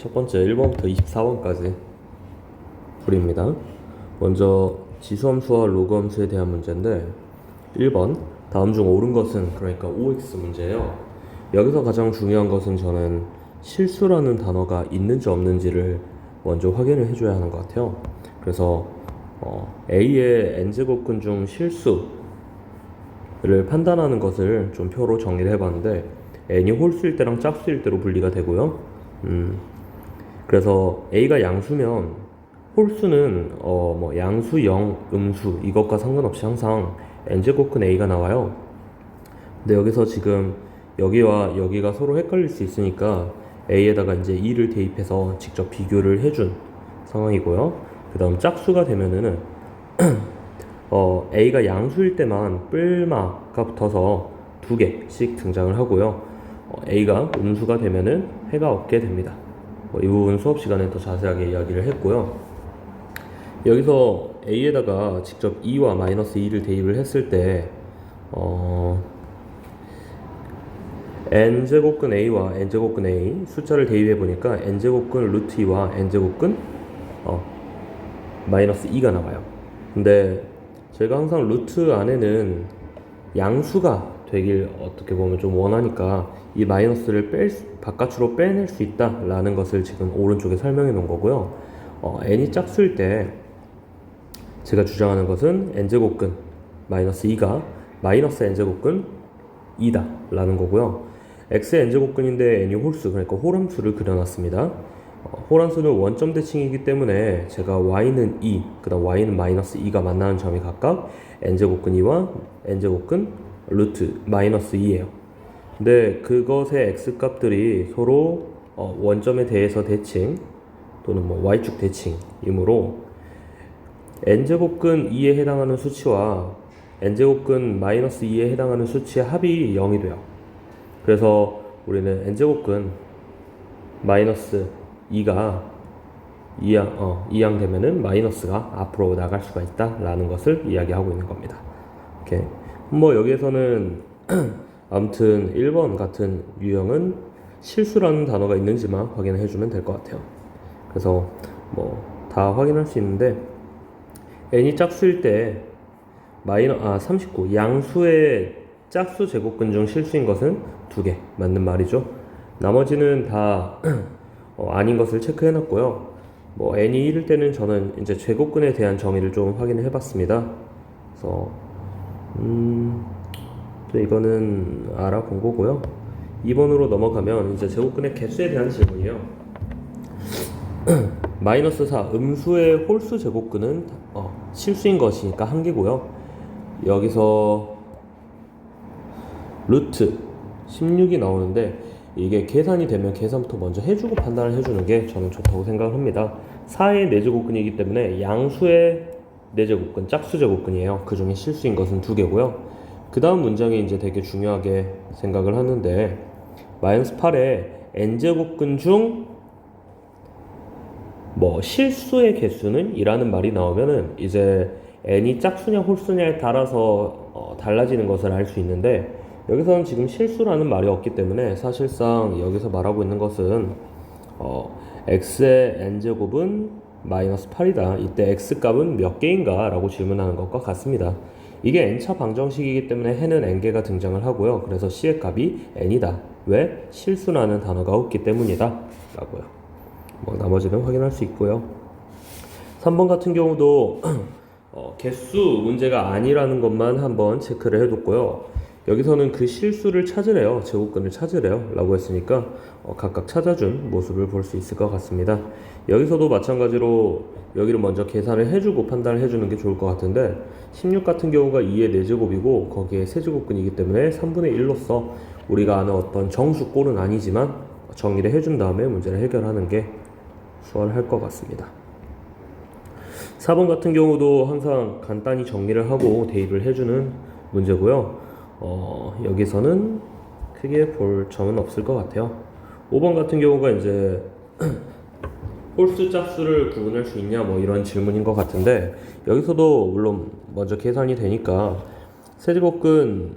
첫 번째 1번부터 24번까지 풀이입니다. 먼저 지수함수와 로그함수에 대한 문제인데 1번 다음 중 옳은 것은, 그러니까 OX 문제예요. 여기서 가장 중요한 것은 저는 실수라는 단어가 있는지 없는지를 먼저 확인을 해줘야 하는 것 같아요. 그래서 A의 n제곱근 중 실수를 판단하는 것을 좀 표로 정리를 해봤는데, n이 홀수일 때랑 짝수일 때로 분리가 되고요. 그래서 A가 양수면 홀수는 양수 0, 음수 이것과 상관없이 항상 n제곱근 A가 나와요. 근데 여기서 지금 여기와 여기가 서로 헷갈릴 수 있으니까 A에다가 이제 2를 대입해서 직접 비교를 해준 상황이고요. 그 다음 짝수가 되면은 A가 양수일 때만 뿔마가 붙어서 2개씩 등장을 하고요. A가 음수가 되면은 해가 없게 됩니다. 이 부분 수업 시간에 더 자세하게 이야기를 했고요. 여기서 A에다가 직접 2와 마이너스 2를 대입을 했을 때 n제곱근 A와 n제곱근 A 숫자를 대입해 보니까 n제곱근 루트 2와 n제곱근 마이너스 2가 나와요. 근데 제가 항상 루트 안에는 양수가 되길 어떻게 보면 좀 원하니까 이 마이너스를 바깥으로 빼낼 수 있다라는 것을 지금 오른쪽에 설명해 놓은 거고요. n이 짝수일 때 제가 주장하는 것은 n제곱근 마이너스 2가 마이너스 n제곱근 2다 라는 거고요. x의 n제곱근인데 n이 홀수, 그러니까 홀함수를 그려놨습니다. 홀함수는 원점 대칭이기 때문에 제가 y는 2, 그 다음 y는 마이너스 2가 만나는 점이 각각 n제곱근 2와 n제곱근 루트 마이너스 2예요. 근데 그것의 x값들이 서로 원점에 대해서 대칭 또는 y축 대칭이므로 n제곱근 2에 해당하는 수치와 n제곱근 마이너스 2에 해당하는 수치의 합이 0이 돼요. 그래서 우리는 n제곱근 마이너스 2가 2양 되면은 마이너스가 앞으로 나갈 수가 있다 라는 것을 이야기하고 있는 겁니다. 오케이. 여기에서는 아무튼 1번 같은 유형은 실수라는 단어가 있는지만 확인을 해주면 될 것 같아요. 그래서 다 확인할 수 있는데 n이 짝수일 때 39 양수의 짝수 제곱근 중 실수인 것은 2개 맞는 말이죠. 나머지는 다 아닌 것을 체크해 놨고요. n이 1일 때는 저는 이제 제곱근에 대한 정의를 좀 확인을 해 봤습니다. 그래서 또 이거는 알아본 거고요. 2번으로 넘어가면 이제 제곱근의 개수에 대한 질문이에요. 마이너스 4 음수의 홀수 제곱근은 실수인 것이니까 1개고요. 여기서 루트 16이 나오는데 이게 계산이 되면 계산부터 먼저 해주고 판단을 해주는 게 저는 좋다고 생각을 합니다. 4의 4제곱근이기 때문에 양수의 4제곱근, 짝수 제곱근이에요. 그 중에 실수인 것은 2개고요. 그 다음 문장이 이제 되게 중요하게 생각을 하는데 마이너스 8의 n제곱근 중 실수의 개수는 이라는 말이 나오면은 이제 n이 짝수냐 홀수냐에 따라서 달라지는 것을 알 수 있는데, 여기서는 지금 실수라는 말이 없기 때문에 사실상 여기서 말하고 있는 것은 x의 n제곱은 마이너스 8이다. 이때 x값은 몇 개인가? 라고 질문하는 것과 같습니다. 이게 n차 방정식이기 때문에 해는 n개가 등장을 하고요. 그래서 c의 값이 n이다. 왜? 실수라는 단어가 없기 때문이다. 라고요. 나머지는 확인할 수 있고요. 3번 같은 경우도 개수 문제가 아니라는 것만 한번 체크를 해뒀고요. 여기서는 그 실수를 찾으래요. 제곱근을 찾으래요. 라고 했으니까 각각 찾아준 모습을 볼 수 있을 것 같습니다. 여기서도 마찬가지로 여기를 먼저 계산을 해주고 판단을 해주는 게 좋을 것 같은데 16 같은 경우가 2의 4제곱이고 거기에 세제곱근이기 때문에 3분의 1로서 우리가 아는 어떤 정수꼴은 아니지만 정리를 해준 다음에 문제를 해결하는 게 수월할 것 같습니다. 4번 같은 경우도 항상 간단히 정리를 하고 대입을 해주는 문제고요. 여기서는 크게 볼 점은 없을 것 같아요. 5번 같은 경우가 이제 홀수 짝수를 구분할 수 있냐 이런 질문인 것 같은데, 여기서도 물론 먼저 계산이 되니까 세제곱근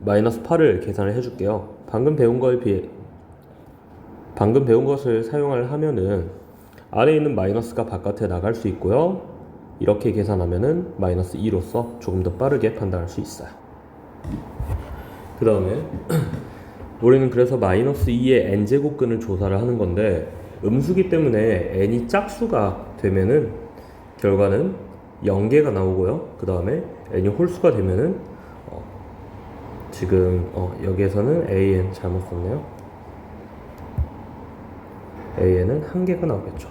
마이너스 8을 계산을 해줄게요. 방금 배운 거에 방금 배운 것을 사용을 하면은 아래에 있는 마이너스가 바깥에 나갈 수 있고요. 이렇게 계산하면은 마이너스 2로서 조금 더 빠르게 판단할 수 있어요. 그 다음에 우리는 그래서 마이너스 2의 n제곱근을 조사를 하는 건데, 음수기 때문에 n이 짝수가 되면은 결과는 0개가 나오고요. 그 다음에 n이 홀수가 되면은 지금 여기에서는 an 잘못 썼네요. an은 1개가 나오겠죠.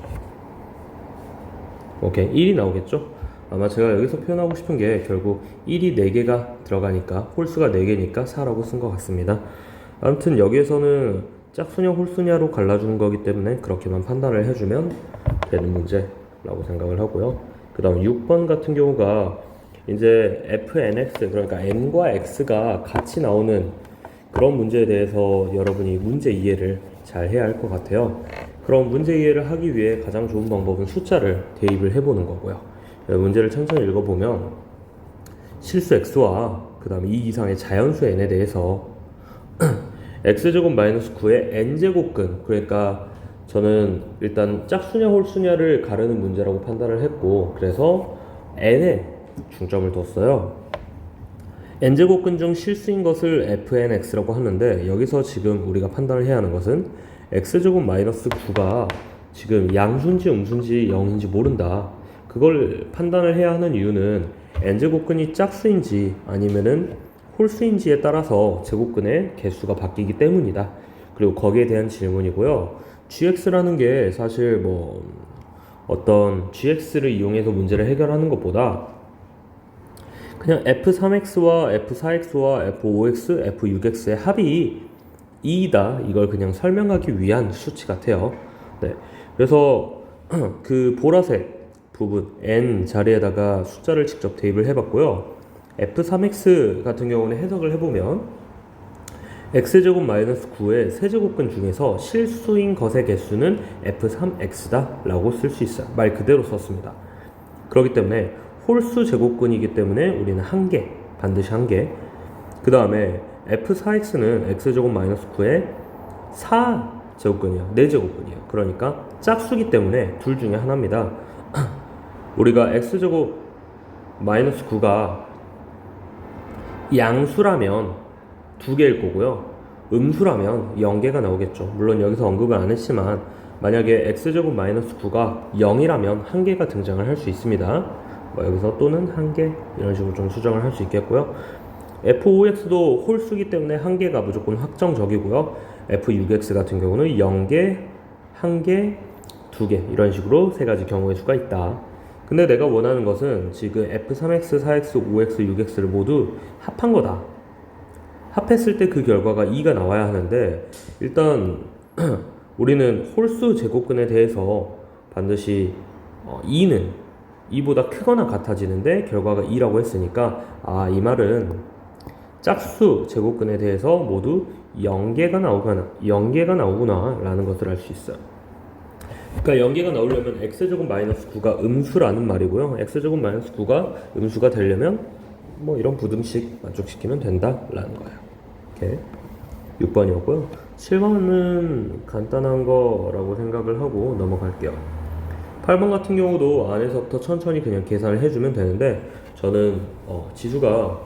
오케이, 1이 나오겠죠. 아마 제가 여기서 표현하고 싶은 게 결국 1이 4개가 들어가니까 홀수가 4개니까 4라고 쓴 것 같습니다. 아무튼 여기에서는 짝수냐 홀수냐로 갈라주는 거기 때문에 그렇게만 판단을 해주면 되는 문제라고 생각을 하고요. 그 다음 6번 같은 경우가 이제 fnx, 그러니까 n과 x가 같이 나오는 그런 문제에 대해서 여러분이 문제 이해를 잘 해야 할 것 같아요. 그럼 문제 이해를 하기 위해 가장 좋은 방법은 숫자를 대입을 해보는 거고요. 문제를 천천히 읽어보면 실수 x와 그 다음에 이 이상의 자연수 n에 대해서 x제곱 마이너스 9의 n제곱근, 그러니까 저는 일단 짝수냐 홀수냐를 가르는 문제라고 판단을 했고, 그래서 n에 중점을 뒀어요. n제곱근 중 실수인 것을 fnx라고 하는데, 여기서 지금 우리가 판단을 해야 하는 것은 x제곱 마이너스 9가 지금 양수인지 음수인지 0인지 모른다. 그걸 판단을 해야 하는 이유는 n제곱근이 짝수인지 아니면은 홀수인지에 따라서 제곱근의 개수가 바뀌기 때문이다. 그리고 거기에 대한 질문이고요. gx라는 게 사실 뭐 어떤 gx를 이용해서 문제를 해결하는 것보다 그냥 f3x와 f4x와 f5x, f6x의 합이 2이다. 이걸 그냥 설명하기 위한 수치 같아요. 네. 그래서 그 보라색 부분 n 자리에다가 숫자를 직접 대입을 해봤고요. f3x 같은 경우는 해석을 해보면 x제곱 마이너스 9의 세제곱근 중에서 실수인 것의 개수는 f3x다 라고 쓸 수 있어요. 말 그대로 썼습니다. 그렇기 때문에 홀수 제곱근이기 때문에 우리는 1개, 반드시 1개. 그 다음에 f4x는 x제곱 마이너스 9의 4제곱근이에요. 4제곱근이에요. 그러니까 짝수기 때문에 둘 중에 하나입니다. 우리가 x제곱 마이너스 9가 양수라면 2개일 거고요. 음수라면 0개가 나오겠죠. 물론 여기서 언급을 안 했지만 만약에 x제곱 마이너스 9가 0이라면 1개가 등장을 할 수 있습니다. 여기서 또는 1개 이런 식으로 좀 수정을 할 수 있겠고요. f5x도 홀수기 때문에 1개가 무조건 확정적이고요. f6x 같은 경우는 0개, 1개, 2개 이런 식으로 세 가지 경우의 수가 있다. 근데 내가 원하는 것은 지금 f3x, 4x, 5x, 6x를 모두 합한 거다. 합했을 때 그 결과가 2가 나와야 하는데, 일단 우리는 홀수 제곱근에 대해서 반드시 2는 2보다 크거나 같아지는데 결과가 2라고 했으니까 이 말은 짝수 제곱근에 대해서 모두 0개가 나오구나 라는 것을 알 수 있어요. 그러니까 0개가 나오려면 x제곱 마이너스 9가 음수라는 말이고요. x제곱 마이너스 9가 음수가 되려면 뭐 이런 부등식 만족시키면 된다라는 거예요. 이렇게 6번이었고요. 7번은 간단한 거라고 생각을 하고 넘어갈게요. 8번 같은 경우도 안에서부터 천천히 그냥 계산을 해주면 되는데, 저는 지수가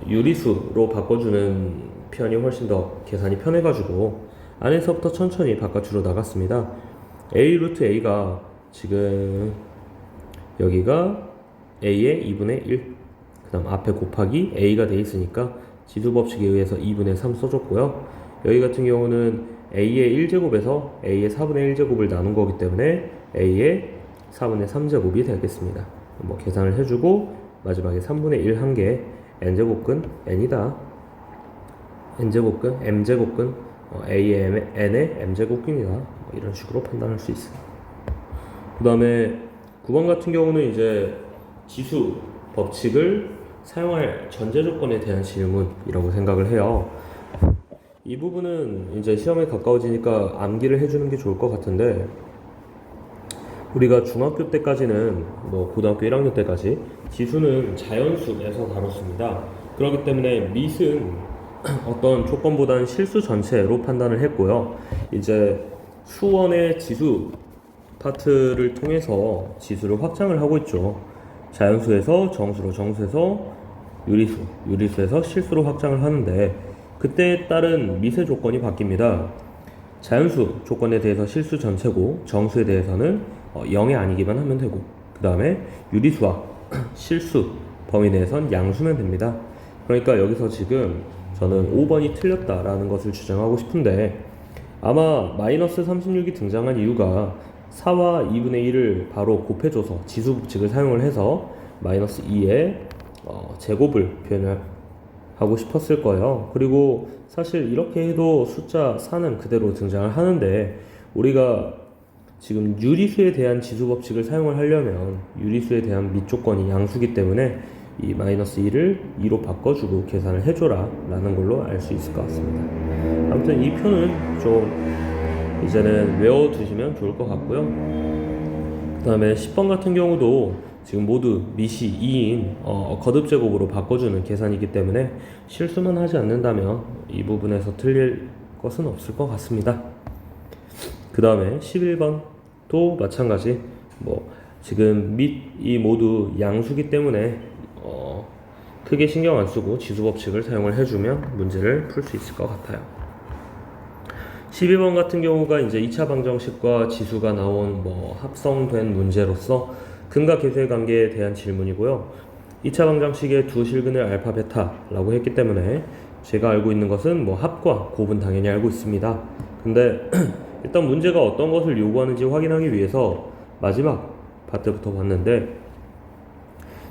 유리수로 바꿔주는 편이 훨씬 더 계산이 편해가지고 안에서부터 천천히 바깥으로 나갔습니다. a 루트 a가 지금 여기가 a의 2분의 1, 그 다음 앞에 곱하기 a가 돼 있으니까 지수법칙에 의해서 2분의 3 써줬고요. 여기 같은 경우는 a의 1제곱에서 a의 4분의 1제곱을 나눈 거기 때문에 a의 4분의 3제곱이 되겠습니다. 뭐 계산을 해주고 마지막에 3분의 1 한 개, n제곱근 n이다. n제곱근 m제곱근 a의 n의 m제곱근이다. 이런 식으로 판단할 수 있어요. 그 다음에 9번 같은 경우는 이제 지수 법칙을 사용할 전제 조건에 대한 질문이라고 생각을 해요. 이 부분은 이제 시험에 가까워지니까 암기를 해주는 게 좋을 것 같은데, 우리가 중학교 때까지는 뭐 고등학교 1학년 때까지 지수는 자연수에서 다뤘습니다. 그렇기 때문에 밑은 어떤 조건보다는 실수 전체로 판단을 했고요. 이제 수원의 지수 파트를 통해서 지수를 확장을 하고 있죠. 자연수에서 정수로, 정수에서 유리수, 유리수에서 실수로 확장을 하는데 그때에 따른 미세 조건이 바뀝니다. 자연수 조건에 대해서 실수 전체고 정수에 대해서는 0이 아니기만 하면 되고 그 다음에 유리수와 실수 범위 내에선 양수면 됩니다. 그러니까 여기서 지금 저는 5번이 틀렸다라는 것을 주장하고 싶은데 아마 마이너스 36이 등장한 이유가 4와 2분의 1을 바로 곱해줘서 지수 법칙을 사용을 해서 마이너스 2의 제곱을 표현하고 싶었을 거예요. 그리고 사실 이렇게 해도 숫자 4는 그대로 등장을 하는데 우리가 지금 유리수에 대한 지수 법칙을 사용을 하려면 유리수에 대한 밑조건이 양수기 때문에 이 마이너스 2를 2로 바꿔주고 계산을 해줘라 라는 걸로 알 수 있을 것 같습니다. 아무튼 이 표는 좀 이제는 외워두시면 좋을 것 같고요. 그 다음에 10번 같은 경우도 지금 모두 미시 2인 거듭 제곱으로 바꿔주는 계산이기 때문에 실수만 하지 않는다면 이 부분에서 틀릴 것은 없을 것 같습니다. 그 다음에 11번도 마찬가지 지금 밑이 모두 양수기 때문에 크게 신경 안 쓰고 지수 법칙을 사용을 해주면 문제를 풀 수 있을 것 같아요. 12번 같은 경우가 이제 2차 방정식과 지수가 나온 합성된 문제로서 근과 계수의 관계에 대한 질문이고요. 2차 방정식의 두 실근을 알파, 베타라고 했기 때문에 제가 알고 있는 것은 합과 곱은 당연히 알고 있습니다. 근데 일단 문제가 어떤 것을 요구하는지 확인하기 위해서 마지막 파트부터 봤는데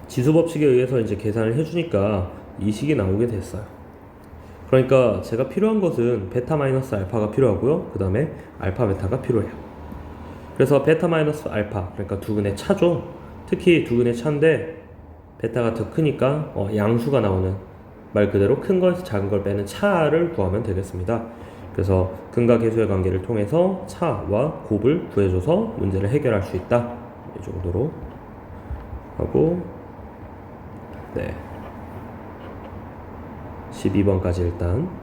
지수 법칙에 의해서 이제 계산을 해주니까 이 식이 나오게 됐어요. 그러니까 제가 필요한 것은 베타 마이너스 알파가 필요하고요. 그 다음에 알파 베타가 필요해요. 그래서 베타 마이너스 알파, 그러니까 두근의 차죠. 특히 두근의 차인데 베타가 더 크니까 양수가 나오는, 말 그대로 큰 거에서 작은 걸 빼는 차를 구하면 되겠습니다. 그래서 근과 계수의 관계를 통해서 차와 곱을 구해줘서 문제를 해결할 수 있다. 이 정도로 하고, 네, 12번까지 일단